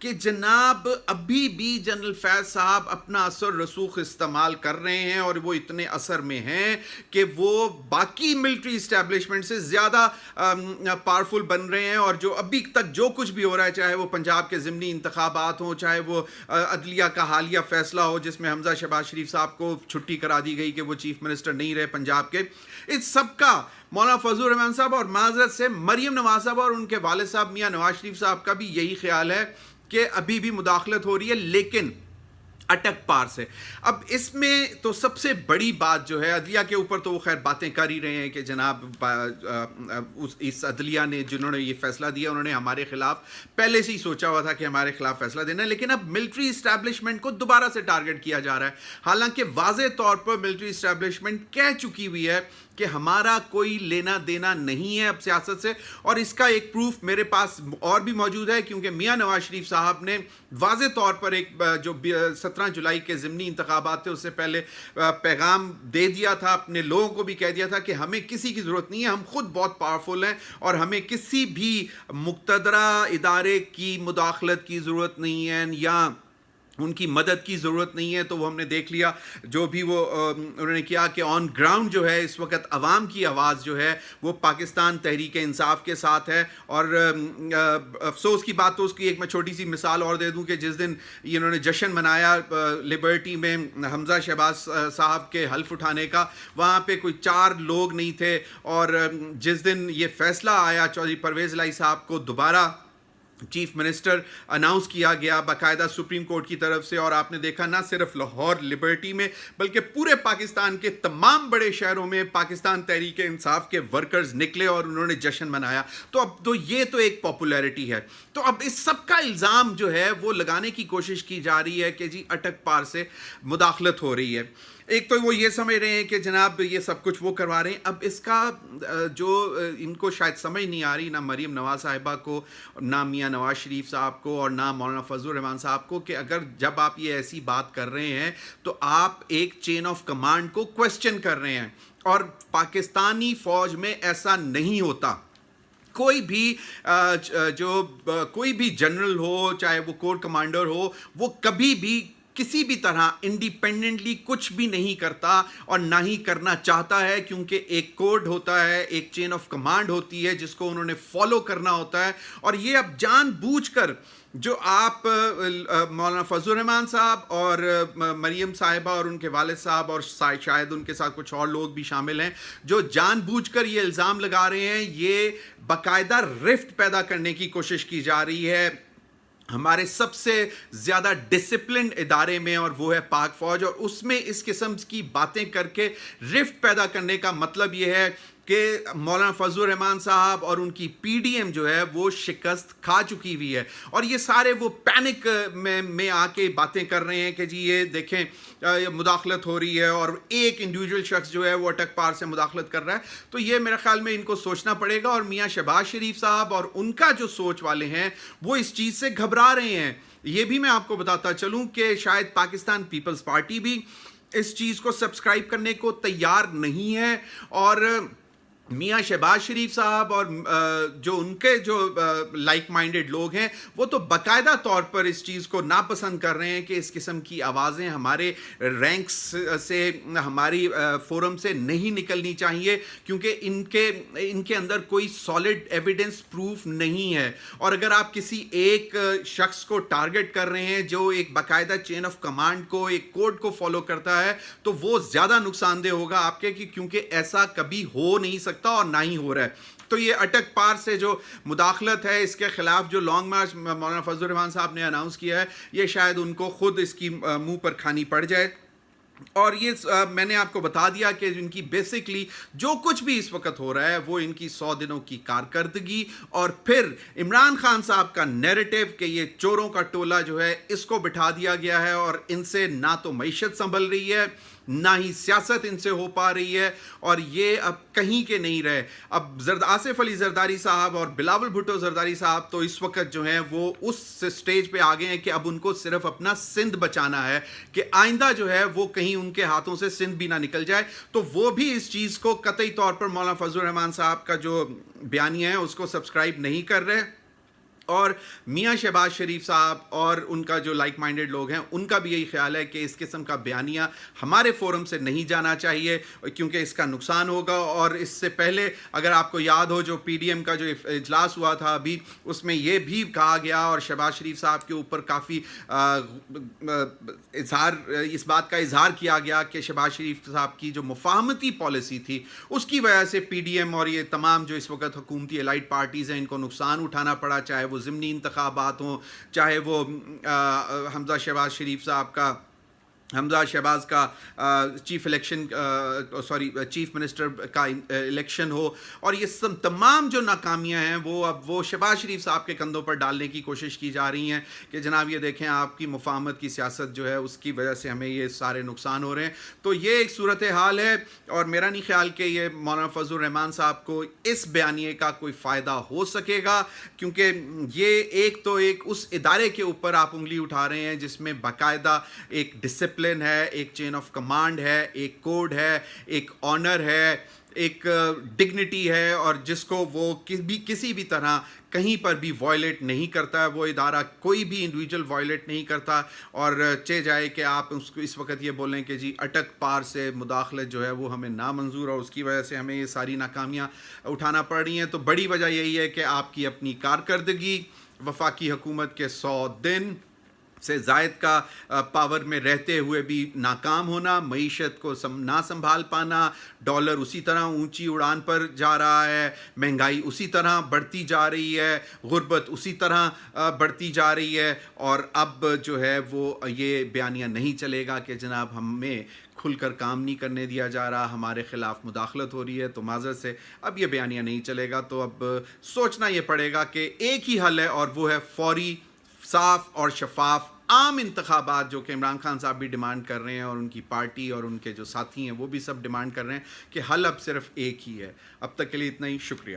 کہ جناب ابھی بھی جنرل فیض صاحب اپنا اثر رسوخ استعمال کر رہے ہیں اور وہ اتنے اثر میں ہیں کہ وہ باقی ملٹری اسٹیبلشمنٹ سے زیادہ پاورفل بن رہے ہیں. اور جو ابھی تک جو کچھ بھی ہو رہا ہے, چاہے وہ پنجاب کے ضمنی انتخابات ہوں, چاہے وہ عدلیہ کا حالیہ فیصلہ ہو جس میں حمزہ شہباز شریف صاحب کو چھٹی کرا دی گئی کہ وہ چیف منسٹر نہیں رہے پنجاب کے, اس سب کا مولانا فضل الرحمان صاحب اور معذرت سے مریم نواز صاحب اور ان کے والد صاحب میاں نواز شریف صاحب کا بھی یہی خیال ہے کہ ابھی بھی مداخلت ہو رہی ہے, لیکن اٹک پار سے. اب اس میں تو سب سے بڑی بات جو ہے, عدلیہ کے اوپر تو وہ خیر باتیں کر ہی رہے ہیں کہ جناب اس عدلیہ نے جنہوں نے یہ فیصلہ دیا انہوں نے ہمارے خلاف پہلے سے ہی سوچا ہوا تھا کہ ہمارے خلاف فیصلہ دینا ہے, لیکن اب ملٹری اسٹیبلشمنٹ کو دوبارہ سے ٹارگٹ کیا جا رہا ہے. حالانکہ واضح طور پر ملٹری اسٹیبلشمنٹ کہہ چکی ہوئی ہے کہ ہمارا کوئی لینا دینا نہیں ہے اب سیاست سے, اور اس کا ایک پروف میرے پاس اور بھی موجود ہے, کیونکہ میاں نواز شریف صاحب نے واضح طور پر ایک جو 17 جولائی کے ضمنی انتخابات تھے اس سے پہلے پیغام دے دیا تھا, اپنے لوگوں کو بھی کہہ دیا تھا کہ ہمیں کسی کی ضرورت نہیں ہے, ہم خود بہت پاورفل ہیں اور ہمیں کسی بھی مقتدرہ ادارے کی مداخلت کی ضرورت نہیں ہے یا ان کی مدد کی ضرورت نہیں ہے. تو وہ ہم نے دیکھ لیا جو بھی وہ انہوں نے کیا کہ آن گراؤنڈ جو ہے اس وقت عوام کی آواز جو ہے وہ پاکستان تحریک انصاف کے ساتھ ہے. اور افسوس کی بات تو اس کی ایک میں چھوٹی سی مثال اور دے دوں کہ جس دن انہوں نے جشن منایا لبرٹی میں حمزہ شہباز صاحب کے حلف اٹھانے کا, وہاں پہ کوئی 4 لوگ نہیں تھے, اور جس دن یہ فیصلہ آیا چودھری پرویز الہی صاحب کو دوبارہ چیف منسٹر اناؤنس کیا گیا باقاعدہ سپریم کورٹ کی طرف سے, اور آپ نے دیکھا نہ صرف لاہور لبرٹی میں بلکہ پورے پاکستان کے تمام بڑے شہروں میں پاکستان تحریک انصاف کے ورکرز نکلے اور انہوں نے جشن منایا. تو اب تو یہ تو ایک پاپولیرٹی ہے. تو اب اس سب کا الزام جو ہے وہ لگانے کی کوشش کی جا رہی ہے کہ جی اٹک پار سے مداخلت ہو رہی ہے. ایک تو وہ یہ سمجھ رہے ہیں کہ جناب یہ سب کچھ وہ کروا رہے ہیں. اب اس کا جو ان کو شاید سمجھ نہیں آ رہی, نہ مریم نواز صاحبہ کو, نہ میاں نواز شریف صاحب کو, اور نہ مولانا فضل الرحمان صاحب کو, کہ اگر جب آپ یہ ایسی بات کر رہے ہیں تو آپ ایک چین آف کمانڈ کو کویسچن کر رہے ہیں, اور پاکستانی فوج میں ایسا نہیں ہوتا. کوئی بھی جنرل ہو, چاہے وہ کور کمانڈر ہو, وہ کبھی بھی کسی بھی طرح انڈیپینڈنٹلی کچھ بھی نہیں کرتا اور نہ ہی کرنا چاہتا ہے, کیونکہ ایک کوڈ ہوتا ہے, ایک چین آف کمانڈ ہوتی ہے جس کو انہوں نے فالو کرنا ہوتا ہے. اور یہ اب جان بوجھ کر جو آپ مولانا فضل الرحمان صاحب اور مریم صاحبہ اور ان کے والد صاحب اور شاید ان کے ساتھ کچھ اور لوگ بھی شامل ہیں, جو جان بوجھ کر یہ الزام لگا رہے ہیں, یہ باقاعدہ رفٹ پیدا کرنے کی کوشش کی جا رہی ہے ہمارے سب سے زیادہ ڈسپلنڈ ادارے میں, اور وہ ہے پاک فوج. اور اس میں اس قسم کی باتیں کر کے رفٹ پیدا کرنے کا مطلب یہ ہے کہ مولانا فضل الرحمان صاحب اور ان کی پی ڈی ایم جو ہے وہ شکست کھا چکی ہوئی ہے. اور یہ سارے وہ پینک میں آ کے باتیں کر رہے ہیں کہ جی یہ دیکھیں مداخلت ہو رہی ہے, اور ایک انڈیویجول شخص جو ہے وہ اٹک پار سے مداخلت کر رہا ہے. تو یہ میرے خیال میں ان کو سوچنا پڑے گا, اور میاں شہباز شریف صاحب اور ان کا جو سوچ والے ہیں وہ اس چیز سے گھبرا رہے ہیں. یہ بھی میں آپ کو بتاتا چلوں کہ شاید پاکستان پیپلز پارٹی بھی اس چیز کو سبسکرائب کرنے کو تیار نہیں ہے, اور میاں شہباز شریف صاحب اور جو ان کے جو لائک مائنڈڈ لوگ ہیں وہ تو باقاعدہ طور پر اس چیز کو ناپسند کر رہے ہیں کہ اس قسم کی آوازیں ہمارے رینکس سے, ہماری فورم سے نہیں نکلنی چاہیے, کیونکہ ان کے اندر کوئی سالڈ ایویڈنس پروف نہیں ہے. اور اگر آپ کسی ایک شخص کو ٹارگٹ کر رہے ہیں جو ایک باقاعدہ چین آف کمانڈ کو, ایک کوڈ کو فالو کرتا ہے, تو وہ زیادہ نقصان دہ ہوگا آپ کے, کیونکہ ایسا کبھی ہو نہیں سکتا اور نہ ہی ہو رہا ہے. تو یہ اٹک پار سے جو مداخلت ہے, اس کے خلاف جو لانگ مارچ مولانا فضل الرحمان صاحب نے اناؤنس کیا ہے, یہ شاید ان کو خود اس کی منہ پر کھانی پڑ جائے. اور یہ میں نے آپ کو بتا دیا کہ ان کی بیسکلی جو کچھ بھی اس وقت ہو رہا ہے وہ ان کی 100 دنوں کی کارکردگی, اور پھر عمران خان صاحب کا نیریٹو کہ یہ چوروں کا ٹولہ جو ہے اس کو بٹھا دیا گیا ہے, اور ان سے نہ تو معیشت سنبھل رہی ہے نہ ہی سیاست ان سے ہو پا رہی ہے, اور یہ اب کہیں کے نہیں رہے. اب آصف علی زرداری صاحب اور بلاول بھٹو زرداری صاحب تو اس وقت جو ہیں وہ اس سٹیج پہ آ گئے ہیں کہ اب ان کو صرف اپنا سندھ بچانا ہے, کہ آئندہ جو ہے وہ کہیں ان کے ہاتھوں سے سندھ بھی نہ نکل جائے. تو وہ بھی اس چیز کو قطعی طور پر مولانا فضل الرحمان صاحب کا جو بیانیہ ہے اس کو سبسکرائب نہیں کر رہے. اور میاں شہباز شریف صاحب اور ان کا جو لائک مائنڈڈ لوگ ہیں ان کا بھی یہی خیال ہے کہ اس قسم کا بیانیہ ہمارے فورم سے نہیں جانا چاہیے کیونکہ اس کا نقصان ہوگا. اور اس سے پہلے اگر آپ کو یاد ہو جو پی ڈی ایم کا جو اجلاس ہوا تھا ابھی, اس میں یہ بھی کہا گیا اور شہباز شریف صاحب کے اوپر کافی اس بات کا اظہار کیا گیا کہ شہباز شریف صاحب کی جو مفاہمتی پالیسی تھی اس کی وجہ سے پی ڈی ایم اور یہ تمام جو اس وقت حکومتی الائٹ پارٹیز ہیں ان کو نقصان اٹھانا پڑا, چاہے وہ ضمنی انتخابات ہوں, چاہے وہ حمزہ شہباز کا چیف منسٹر کا الیکشن ہو. اور یہ سب تمام جو ناکامیاں ہیں وہ اب وہ شہباز شریف صاحب کے کندھوں پر ڈالنے کی کوشش کی جا رہی ہیں کہ جناب یہ دیکھیں آپ کی مفاہمت کی سیاست جو ہے اس کی وجہ سے ہمیں یہ سارے نقصان ہو رہے ہیں. تو یہ ایک صورتحال ہے اور میرا نہیں خیال کہ یہ مولانا فضل الرحمان صاحب کو اس بیانیے کا کوئی فائدہ ہو سکے گا, کیونکہ یہ ایک اس ادارے کے اوپر آپ انگلی اٹھا رہے ہیں جس میں باقاعدہ ایک ڈسپلن ہے, ایک چین آف کمانڈ ہے, ایک کوڈ ہے, ایک آنر ہے, ایک ڈگنیٹی ہے, اور جس کو وہ کسی بھی طرح کہیں پر بھی وائلیٹ نہیں کرتا ہے. وہ ادارہ کوئی بھی انڈیویجول وائلیٹ نہیں کرتا, اور چہ جائے کہ آپ اس وقت یہ بولیں کہ جی اٹک پار سے مداخلت جو ہے وہ ہمیں نامنظور اور اس کی وجہ سے ہمیں یہ ساری ناکامیاں اٹھانا پڑ رہی ہیں. تو بڑی وجہ یہی ہے کہ آپ کی اپنی کارکردگی وفاقی حکومت کے 100 دن سے زائد کا پاور میں رہتے ہوئے بھی ناکام ہونا, معیشت کو نہ سنبھال پانا, ڈالر اسی طرح اونچی اڑان پر جا رہا ہے, مہنگائی اسی طرح بڑھتی جا رہی ہے, غربت اسی طرح بڑھتی جا رہی ہے. اور اب جو ہے وہ یہ بیانیہ نہیں چلے گا کہ جناب ہمیں کھل کر کام نہیں کرنے دیا جا رہا, ہمارے خلاف مداخلت ہو رہی ہے. تو معذرت سے اب یہ بیانیہ نہیں چلے گا. تو اب سوچنا یہ پڑے گا کہ ایک ہی حل ہے اور وہ ہے فوری, صاف اور شفاف عام انتخابات, جو کہ عمران خان صاحب بھی ڈیمانڈ کر رہے ہیں اور ان کی پارٹی اور ان کے جو ساتھی ہیں وہ بھی سب ڈیمانڈ کر رہے ہیں کہ حل اب صرف ایک ہی ہے. اب تک کے لیے اتنا ہی, شکریہ.